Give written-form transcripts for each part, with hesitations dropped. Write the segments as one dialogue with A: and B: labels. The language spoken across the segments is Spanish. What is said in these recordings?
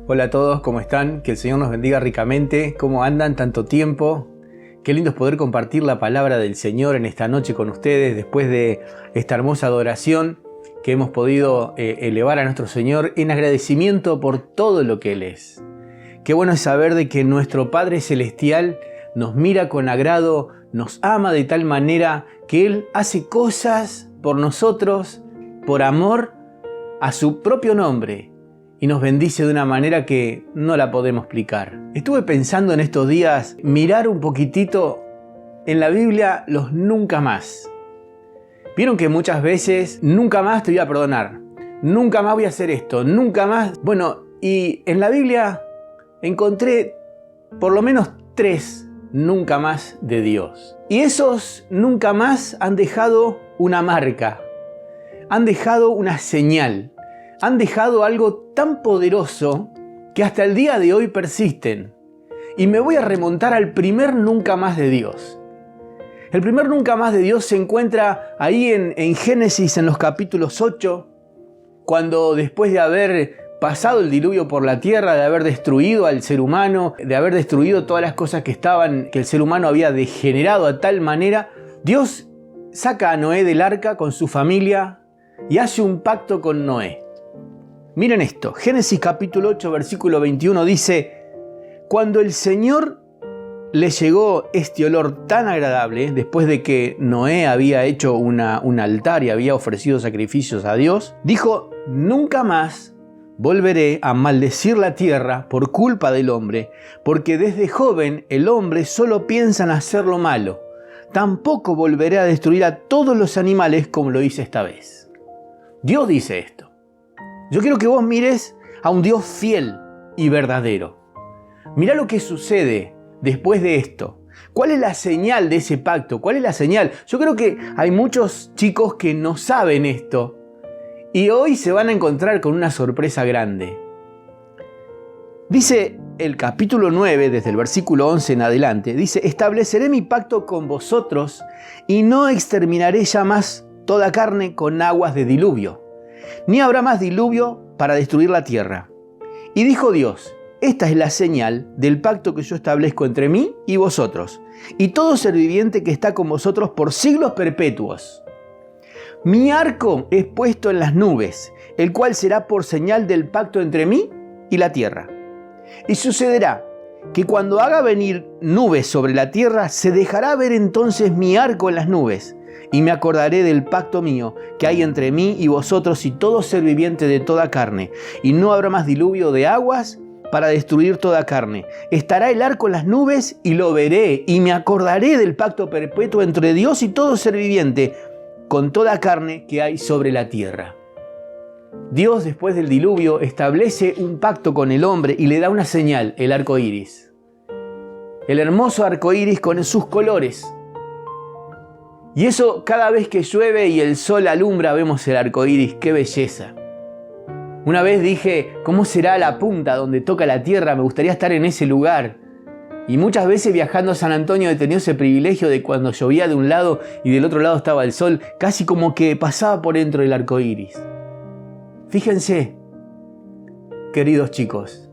A: Hola a todos, ¿cómo están? Que el Señor nos bendiga ricamente. ¿Cómo andan? Tanto tiempo. Qué lindo es poder compartir la palabra del Señor en esta noche con ustedes después de esta hermosa adoración que hemos podido elevar a nuestro Señor en agradecimiento por todo lo que Él es. Qué bueno es saber de que nuestro Padre Celestial nos mira con agrado, nos ama de tal manera que Él hace cosas por nosotros, por amor a su propio nombre, y nos bendice de una manera que no la podemos explicar. Estuve pensando en estos días mirar un poquitito en la Biblia los nunca más. Vieron que muchas veces nunca más te voy a perdonar, nunca más voy a hacer esto, nunca más. Bueno, y en la Biblia encontré por lo menos 3 nunca más de Dios. Y esos nunca más han dejado una marca, han dejado una señal. Han dejado algo tan poderoso que hasta el día de hoy persisten. Y me voy a remontar al primer nunca más de Dios. El primer nunca más de Dios se encuentra ahí en Génesis, en los capítulos 8, cuando después de haber pasado el diluvio por la tierra, de haber destruido al ser humano, de haber destruido todas las cosas que el ser humano había degenerado a tal manera, Dios saca a Noé del arca con su familia y hace un pacto con Noé. Miren esto, Génesis capítulo 8, versículo 21 dice: cuando el Señor le llegó este olor tan agradable, después de que Noé había hecho un altar y había ofrecido sacrificios a Dios, dijo: nunca más volveré a maldecir la tierra por culpa del hombre, porque desde joven el hombre solo piensa en hacer lo malo. Tampoco volveré a destruir a todos los animales como lo hice esta vez. Dios dice esto. Yo quiero que vos mires a un Dios fiel y verdadero. Mirá lo que sucede después de esto. ¿Cuál es la señal de ese pacto? ¿Cuál es la señal? Yo creo que hay muchos chicos que no saben esto y hoy se van a encontrar con una sorpresa grande. Dice el capítulo 9, desde el versículo 11 en adelante, dice: estableceré mi pacto con vosotros y no exterminaré ya más toda carne con aguas de diluvio. Ni habrá más diluvio para destruir la tierra. Y dijo Dios: esta es la señal del pacto que yo establezco entre mí y vosotros, y todo ser viviente que está con vosotros por siglos perpetuos. Mi arco es puesto en las nubes, el cual será por señal del pacto entre mí y la tierra. Y sucederá que cuando haga venir nubes sobre la tierra, se dejará ver entonces mi arco en las nubes, y me acordaré del pacto mío que hay entre mí y vosotros y todo ser viviente de toda carne. Y no habrá más diluvio de aguas para destruir toda carne. Estará el arco en las nubes y lo veré, y me acordaré del pacto perpetuo entre Dios y todo ser viviente con toda carne que hay sobre la tierra. Dios, después del diluvio, establece un pacto con el hombre y le da una señal: el arco iris. El hermoso arco iris con sus colores. Y eso, cada vez que llueve y el sol alumbra, vemos el arco iris. ¡Qué belleza! Una vez dije: ¿cómo será la punta donde toca la tierra? Me gustaría estar en ese lugar. Y muchas veces viajando a San Antonio he tenido ese privilegio de cuando llovía de un lado y del otro lado estaba el sol, casi como que pasaba por dentro del arco iris. Fíjense, queridos chicos,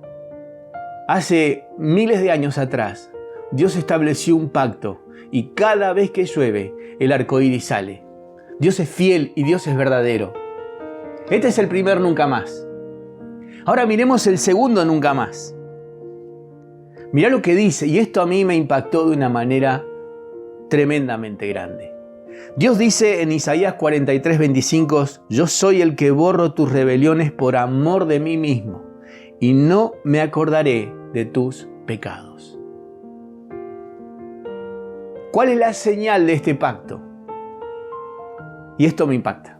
A: hace miles de años atrás, Dios estableció un pacto y cada vez que llueve, el arco iris sale. Dios es fiel y Dios es verdadero. Este es el primer nunca más. Ahora miremos el segundo nunca más. Mirá lo que dice, y esto a mí me impactó de una manera tremendamente grande. Dios dice en Isaías 43:25: yo soy el que borro tus rebeliones por amor de mí mismo, y no me acordaré de tus pecados. ¿Cuál es la señal de este pacto? Y esto me impacta.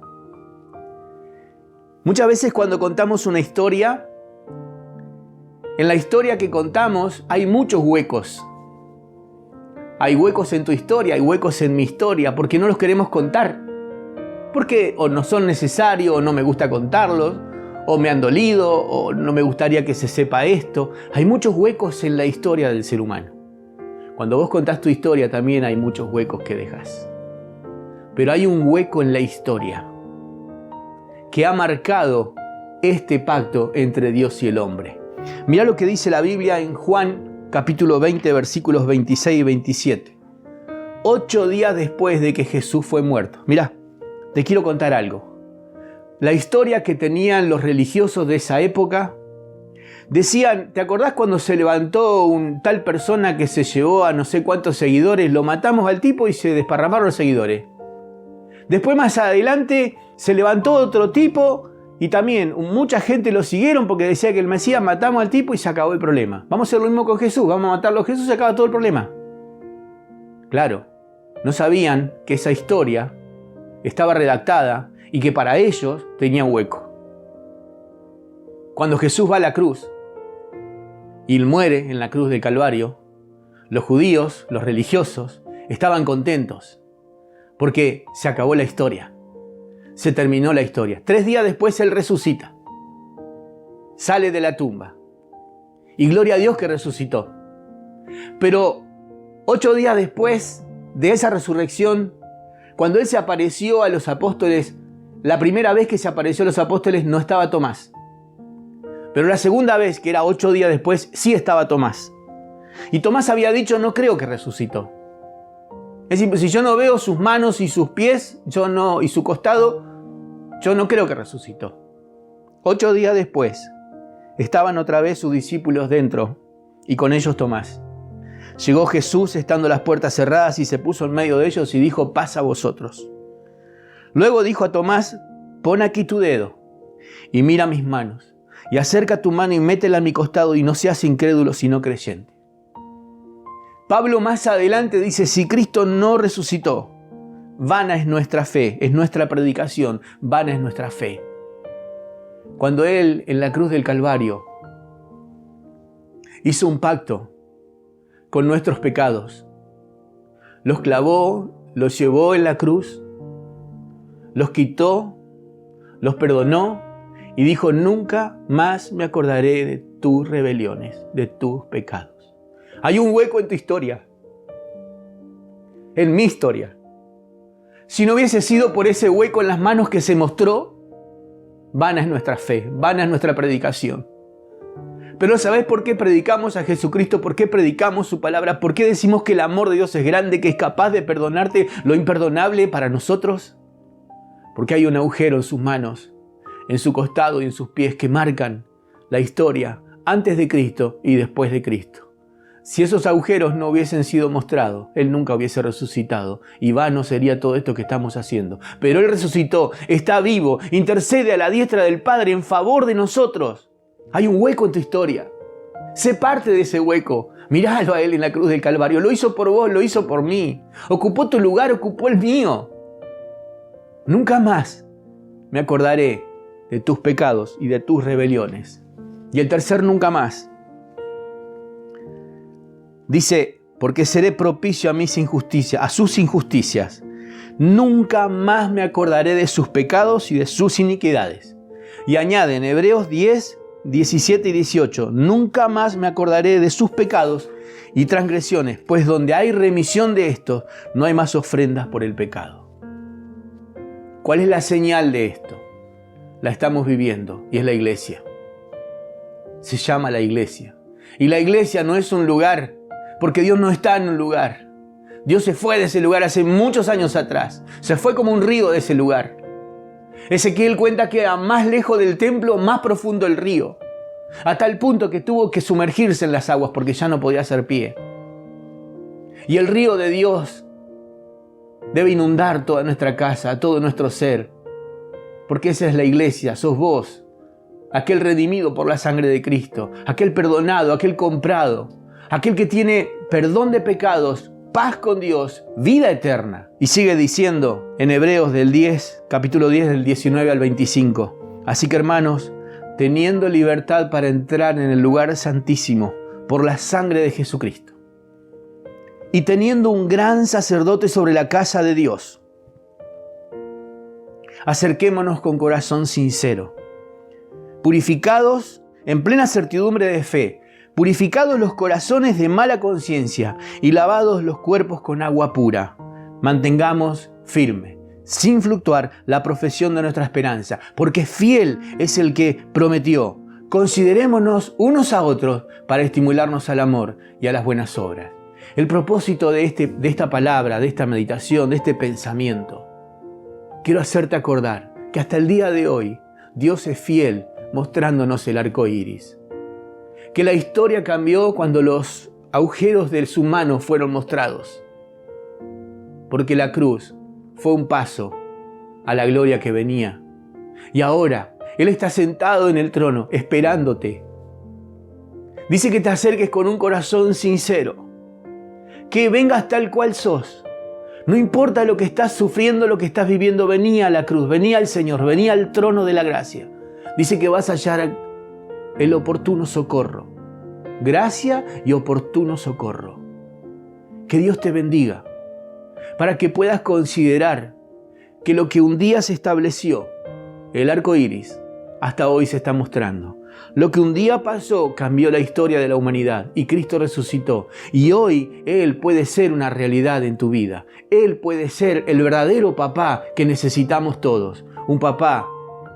A: Muchas veces cuando contamos una historia, en la historia que contamos hay muchos huecos. Hay huecos en tu historia, hay huecos en mi historia, porque no los queremos contar. Porque o no son necesarios, o no me gusta contarlos, o me han dolido, o no me gustaría que se sepa esto. Hay muchos huecos en la historia del ser humano. Cuando vos contás tu historia también hay muchos huecos que dejas. Pero hay un hueco en la historia que ha marcado este pacto entre Dios y el hombre. Mirá lo que dice la Biblia en Juan capítulo 20, versículos 26 y 27. 8 días después de que Jesús fue muerto. Mirá, te quiero contar algo. La historia que tenían los religiosos de esa época, decían, ¿te acordás cuando se levantó un tal persona que se llevó a no sé cuántos seguidores? Lo matamos al tipo y se desparramaron los seguidores. Después más adelante se levantó otro tipo y también mucha gente lo siguieron porque decía que el Mesías, matamos al tipo y se acabó el problema. Vamos a hacer lo mismo con Jesús, vamos a matarlo a Jesús y se acaba todo el problema. Claro, no sabían que esa historia estaba redactada y que para ellos tenía hueco. Cuando Jesús va a la cruz y muere en la cruz del Calvario, los judíos, los religiosos, estaban contentos porque se acabó la historia. Se terminó la historia. 3 días después Él resucita. Sale de la tumba. Y gloria a Dios que resucitó. Pero 8 días después de esa resurrección, cuando Él se apareció a los apóstoles, la primera vez que se apareció a los apóstoles no estaba Tomás. Pero la segunda vez, que era 8 días después, sí estaba Tomás. Y Tomás había dicho, no creo que resucitó. Es decir, si yo no veo sus manos y sus pies, y su costado, yo no creo que resucitó. 8 días después, estaban otra vez sus discípulos dentro, y con ellos Tomás. Llegó Jesús estando las puertas cerradas y se puso en medio de ellos y dijo, paz a vosotros. Luego dijo a Tomás, pon aquí tu dedo y mira mis manos, y acerca tu mano y métela en mi costado y no seas incrédulo sino creyente. Pablo más adelante dice, si Cristo no resucitó, vana es nuestra fe, es nuestra predicación, vana es nuestra fe. Cuando Él en la cruz del Calvario hizo un pacto con nuestros pecados, los clavó, los llevó en la cruz, los quitó, los perdonó y dijo, nunca más me acordaré de tus rebeliones, de tus pecados. Hay un hueco en tu historia, en mi historia. Si no hubiese sido por ese hueco en las manos que se mostró, vana es nuestra fe, vana es nuestra predicación. Pero ¿sabés por qué predicamos a Jesucristo? ¿Por qué predicamos su palabra? ¿Por qué decimos que el amor de Dios es grande, que es capaz de perdonarte lo imperdonable para nosotros? Porque hay un agujero en sus manos, en su costado y en sus pies que marcan la historia antes de Cristo y después de Cristo. Si esos agujeros no hubiesen sido mostrados, Él nunca hubiese resucitado y vano sería todo esto que estamos haciendo. Pero Él resucitó, está vivo, intercede a la diestra del Padre en favor de nosotros. Hay un hueco en tu historia. Sé parte de ese hueco. Míralo a Él en la cruz del Calvario. Lo hizo por vos, lo hizo por mí. Ocupó tu lugar, ocupó el mío. Nunca más me acordaré de tus pecados y de tus rebeliones. Y el tercer nunca más. Dice, porque seré propicio a mis injusticias, a sus injusticias. Nunca más me acordaré de sus pecados y de sus iniquidades. Y añade en Hebreos 10, 17 y 18, nunca más me acordaré de sus pecados y transgresiones, pues donde hay remisión de estos, no hay más ofrendas por el pecado. ¿Cuál es la señal de esto? La estamos viviendo y es la iglesia. Se llama la iglesia. Y la iglesia no es un lugar, porque Dios no está en un lugar. Dios se fue de ese lugar hace muchos años atrás. Se fue como un río de ese lugar. Ezequiel cuenta que a más lejos del templo, más profundo el río. A tal punto que tuvo que sumergirse en las aguas porque ya no podía hacer pie. Y el río de Dios debe inundar toda nuestra casa, todo nuestro ser. Porque esa es la iglesia, sos vos. Aquel redimido por la sangre de Cristo. Aquel perdonado, aquel comprado. Aquel que tiene perdón de pecados, paz con Dios, vida eterna. Y sigue diciendo en Hebreos capítulo 10, del 19 al 25. Así que hermanos, teniendo libertad para entrar en el lugar santísimo por la sangre de Jesucristo, y teniendo un gran sacerdote sobre la casa de Dios, acerquémonos con corazón sincero, purificados en plena certidumbre de fe, purificados los corazones de mala conciencia y lavados los cuerpos con agua pura. Mantengamos firme, sin fluctuar, la profesión de nuestra esperanza, porque fiel es el que prometió. Considerémonos unos a otros para estimularnos al amor y a las buenas obras. El propósito de esta palabra, de esta meditación, de este pensamiento, quiero hacerte acordar que hasta el día de hoy Dios es fiel mostrándonos el arco iris. Que la historia cambió cuando los agujeros de su mano fueron mostrados. Porque la cruz fue un paso a la gloria que venía. Y ahora Él está sentado en el trono esperándote. Dice que te acerques con un corazón sincero. Que vengas tal cual sos. No importa lo que estás sufriendo, lo que estás viviendo, vení a la cruz, vení al Señor, vení al trono de la gracia. Dice que vas a hallar el oportuno socorro. Gracia y oportuno socorro. Que Dios te bendiga para que puedas considerar que lo que un día se estableció, el arco iris, hasta hoy se está mostrando. Lo que un día pasó cambió la historia de la humanidad y Cristo resucitó. Y hoy Él puede ser una realidad en tu vida. Él puede ser el verdadero papá que necesitamos todos. Un papá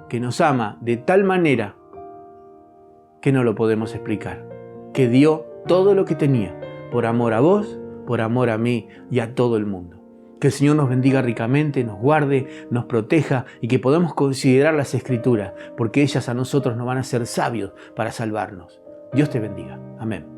A: que nos ama de tal manera que no lo podemos explicar. Que dio todo lo que tenía por amor a vos, por amor a mí y a todo el mundo. Que el Señor nos bendiga ricamente, nos guarde, nos proteja y que podamos considerar las Escrituras, porque ellas a nosotros nos van a hacer sabios para salvarnos. Dios te bendiga. Amén.